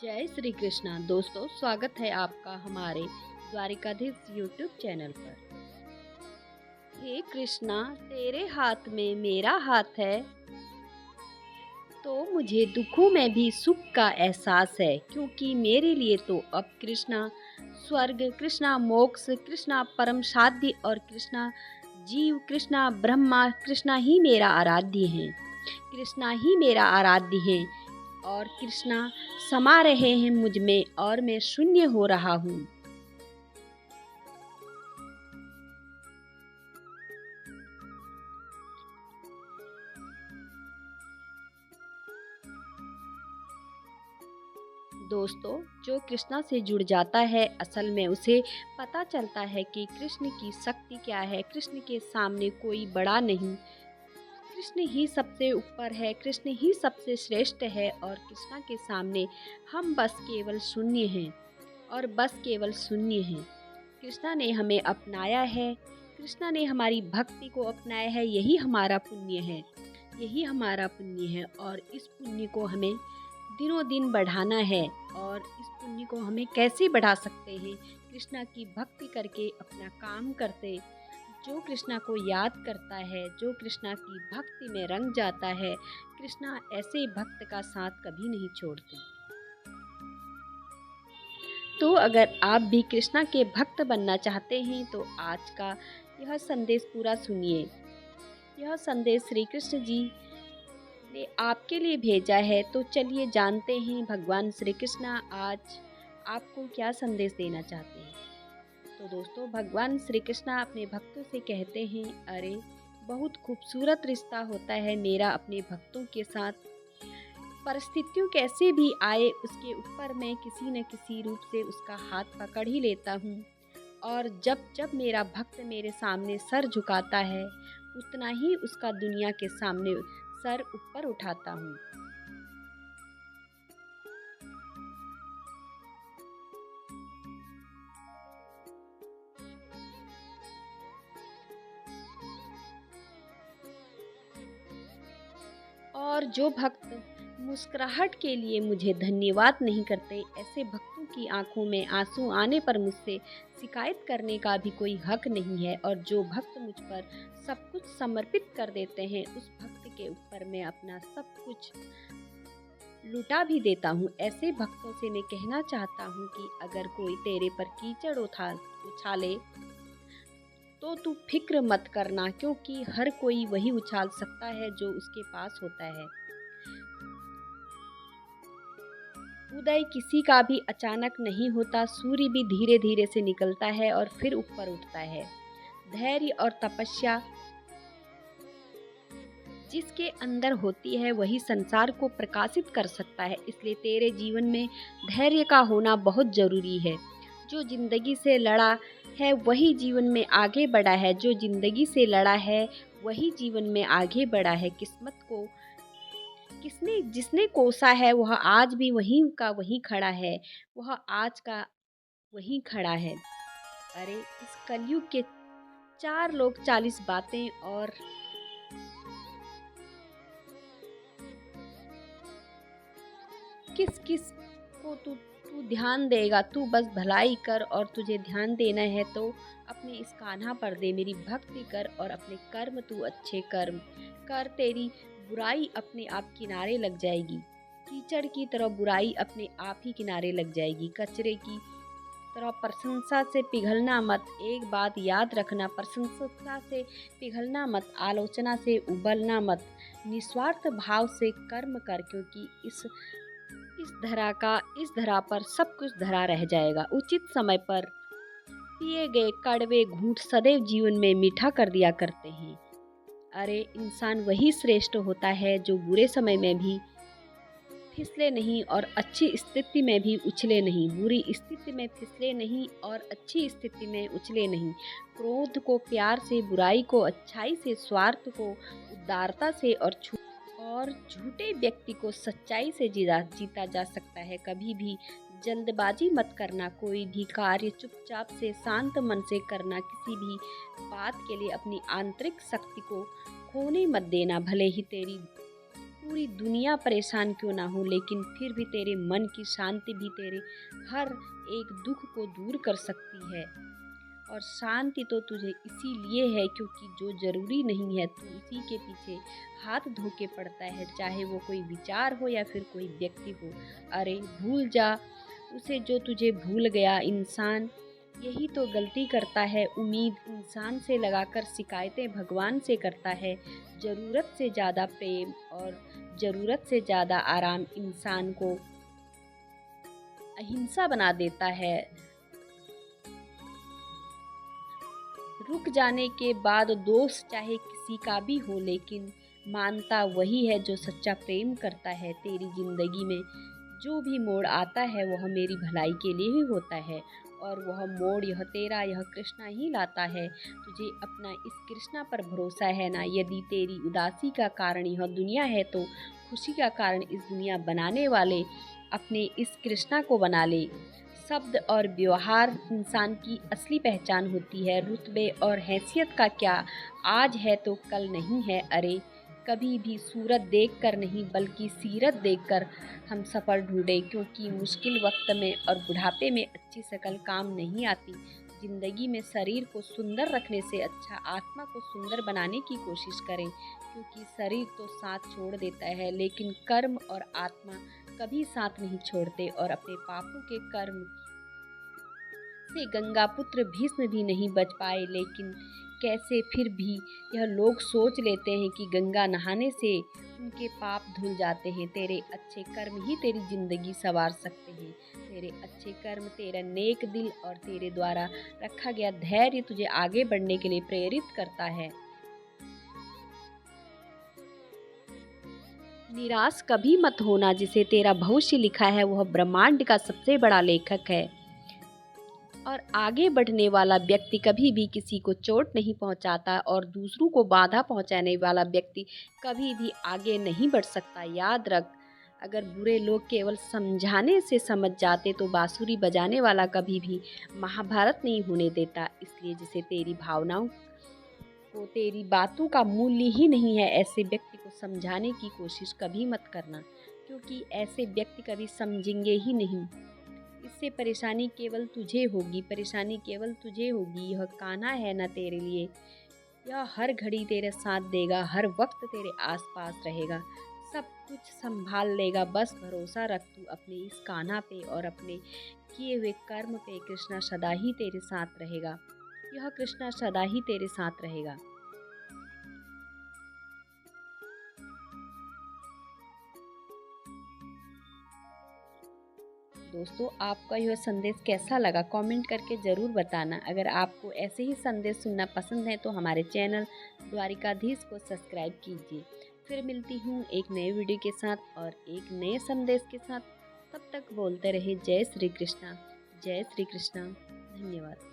जय श्री कृष्णा दोस्तों, स्वागत है आपका हमारे द्वारिकाधीश यूट्यूब चैनल पर। हे कृष्णा, तेरे हाथ में मेरा हाथ है, तो मुझे दुखों में भी सुख का एहसास है, क्योंकि मेरे लिए तो अब कृष्णा स्वर्ग, कृष्णा मोक्ष, कृष्णा परम शांति और कृष्णा जीव, कृष्णा ब्रह्मा, कृष्णा ही मेरा आराध्य है। कृष्णा ही मेरा आराध्य है और कृष्णा समा रहे हैं मुझ में और मैं शून्य हो रहा हूँ। दोस्तों, जो कृष्णा से जुड़ जाता है, असल में उसे पता चलता है कि कृष्ण की शक्ति क्या है। कृष्ण के सामने कोई बड़ा नहीं, कृष्ण ही सबसे ऊपर है, कृष्ण ही सबसे श्रेष्ठ है और कृष्णा के सामने हम बस केवल शून्य हैं और बस केवल शून्य हैं। कृष्णा ने हमें अपनाया है, कृष्णा ने हमारी भक्ति को अपनाया है। यही हमारा पुण्य है, यही हमारा पुण्य है और इस पुण्य को हमें दिनों दिन बढ़ाना है। और इस पुण्य को हमें कैसे बढ़ा सकते हैं? कृष्णा की भक्ति करके, अपना काम करते। जो कृष्णा को याद करता है, जो कृष्णा की भक्ति में रंग जाता है, कृष्णा ऐसे भक्त का साथ कभी नहीं छोड़ते। तो अगर आप भी कृष्णा के भक्त बनना चाहते हैं तो आज का यह संदेश पूरा सुनिए। यह संदेश श्री कृष्ण जी ने आपके लिए भेजा है। तो चलिए जानते हैं भगवान श्री कृष्णा आज आपको क्या संदेश देना चाहते हैं। तो दोस्तों, भगवान श्री कृष्णा अपने भक्तों से कहते हैं, अरे बहुत खूबसूरत रिश्ता होता है मेरा अपने भक्तों के साथ। परिस्थितियों कैसे भी आए, उसके ऊपर मैं किसी न किसी रूप से उसका हाथ पकड़ ही लेता हूँ। और जब जब मेरा भक्त मेरे सामने सर झुकाता है, उतना ही उसका दुनिया के सामने सर ऊपर उठाता हूँ। और जो भक्त मुस्कुराहट के लिए मुझे धन्यवाद नहीं करते, ऐसे भक्तों की आंखों में आंसू आने पर मुझसे शिकायत करने का भी कोई हक नहीं है। और जो भक्त मुझ पर सब कुछ समर्पित कर देते हैं, उस भक्त के ऊपर मैं अपना सब कुछ लुटा भी देता हूँ। ऐसे भक्तों से मैं कहना चाहता हूँ कि अगर कोई तेरे पर कीचड़ उछाले तो तू फिक्र मत करना, क्योंकि हर कोई वही उछाल सकता है जो उसके पास होता है। उदय किसी का भी अचानक नहीं होता, सूर्य भी धीरे धीरे से निकलता है और फिर ऊपर उठता है। धैर्य और तपस्या जिसके अंदर होती है, वही संसार को प्रकाशित कर सकता है। इसलिए तेरे जीवन में धैर्य का होना बहुत जरूरी है। जो जिंदगी से लड़ा है वही जीवन में आगे बढ़ा है, जो जिंदगी से लड़ा है वही जीवन में आगे बढ़ा है। किस्मत को किसने जिसने कोसा है, वह आज भी वहीं का वहीं खड़ा है, वह आज का वहीं खड़ा है। अरे इस कलयुग के 4 लोग 40 बातें, और किस किस को तू तू ध्यान देगा? तू बस भलाई कर, और तुझे ध्यान देना है तो अपने इस कान्हा पर दे, मेरी भक्ति कर और अपने कर्म तू अच्छे कर्म कर। तेरी बुराई अपने आप किनारे लग जाएगी। कीचड़ की तरह बुराई अपने आप ही किनारे लग जाएगी। कचरे की तरह प्रशंसा से पिघलना मत। एक बात याद रखना, प्रशंसा से पिघलना मत, आलोचना से उबलना मत। निस्वार्थ भाव से कर्म कर, क्योंकि इस धरा पर सब कुछ धरा रह जाएगा। उचित समय पर पिए गए कड़वे घूंट सदैव जीवन में मीठा कर दिया करते हैं। अरे इंसान वही श्रेष्ठ होता है जो बुरे समय में भी फिसले नहीं और अच्छी स्थिति में भी उछले नहीं। बुरी स्थिति में फिसले नहीं और अच्छी स्थिति में उछले नहीं। क्रोध को प्यार से, बुराई को अच्छाई से, स्वार्थ को उदारता से और झूठे व्यक्ति को सच्चाई से जीता जा सकता है। कभी भी जल्दबाजी मत करना। कोई भी कार्य चुपचाप से, शांत मन से करना। किसी भी बात के लिए अपनी आंतरिक शक्ति को खोने मत देना। भले ही तेरी पूरी दुनिया परेशान क्यों ना हो, लेकिन फिर भी तेरे मन की शांति भी तेरे हर एक दुख को दूर कर सकती है। और शांति तो तुझे इसीलिए है क्योंकि जो ज़रूरी नहीं है तू उसी के पीछे हाथ धो के पड़ता है, चाहे वो कोई विचार हो या फिर कोई व्यक्ति हो। अरे भूल जा उसे जो तुझे भूल गया। इंसान यही तो गलती करता है, उम्मीद इंसान से लगाकर शिकायतें भगवान से करता है। ज़रूरत से ज़्यादा प्रेम और ज़रूरत से ज़्यादा आराम इंसान को अहिंसा बना देता है। रुक जाने के बाद दोष चाहे किसी का भी हो, लेकिन मानता वही है जो सच्चा प्रेम करता है। तेरी ज़िंदगी में जो भी मोड़ आता है वह मेरी भलाई के लिए ही होता है, और वह मोड़ यह तेरा यह कृष्णा ही लाता है। तुझे अपना इस कृष्णा पर भरोसा है ना? यदि तेरी उदासी का कारण यह दुनिया है तो खुशी का कारण इस दुनिया बनाने वाले अपने इस कृष्णा को बना ले। शब्द और व्यवहार इंसान की असली पहचान होती है। रुतबे और हैसियत का क्या, आज है तो कल नहीं है। अरे कभी भी सूरत देखकर नहीं बल्कि सीरत देखकर हम सफ़र ढूंढे, क्योंकि मुश्किल वक्त में और बुढ़ापे में अच्छी शक्ल काम नहीं आती। ज़िंदगी में शरीर को सुंदर रखने से अच्छा आत्मा को सुंदर बनाने की कोशिश करें, क्योंकि शरीर तो साथ छोड़ देता है लेकिन कर्म और आत्मा कभी साथ नहीं छोड़ते। और अपने पापों के कर्म से गंगा पुत्र भीष्म भी नहीं बच पाए, लेकिन कैसे फिर भी यह लोग सोच लेते हैं कि गंगा नहाने से उनके पाप धुल जाते हैं। तेरे अच्छे कर्म ही तेरी ज़िंदगी संवार सकते हैं। तेरे अच्छे कर्म, तेरा नेक दिल और तेरे द्वारा रखा गया धैर्य तुझे आगे बढ़ने के लिए प्रेरित करता है। निराश कभी मत होना, जिसे तेरा भविष्य लिखा है वह ब्रह्मांड का सबसे बड़ा लेखक है। और आगे बढ़ने वाला व्यक्ति कभी भी किसी को चोट नहीं पहुंचाता, और दूसरों को बाधा पहुंचाने वाला व्यक्ति कभी भी आगे नहीं बढ़ सकता। याद रख, अगर बुरे लोग केवल समझाने से समझ जाते तो बांसुरी बजाने वाला कभी भी महाभारत नहीं होने देता। इसलिए जिसे तेरी भावनाओं को, तेरी बातों का मूल्य ही नहीं है, ऐसे व्यक्ति को समझाने की कोशिश कभी मत करना, क्योंकि ऐसे व्यक्ति कभी समझेंगे ही नहीं। इससे परेशानी केवल तुझे होगी, परेशानी केवल तुझे होगी। यह कान्हा है ना तेरे लिए, यह हर घड़ी तेरे साथ देगा, हर वक्त तेरे आसपास रहेगा, सब कुछ संभाल लेगा। बस भरोसा रख तू अपने इस कान्हा पे और अपने किए हुए कर्म पे। कृष्णा सदा ही तेरे साथ रहेगा, यह कृष्णा सदा ही तेरे साथ रहेगा। दोस्तों, आपका यह संदेश कैसा लगा कमेंट करके ज़रूर बताना। अगर आपको ऐसे ही संदेश सुनना पसंद है तो हमारे चैनल द्वारिकाधीश को सब्सक्राइब कीजिए। फिर मिलती हूँ एक नए वीडियो के साथ और एक नए संदेश के साथ। तब तक बोलते रहे जय श्री कृष्णा, जय श्री कृष्णा। धन्यवाद।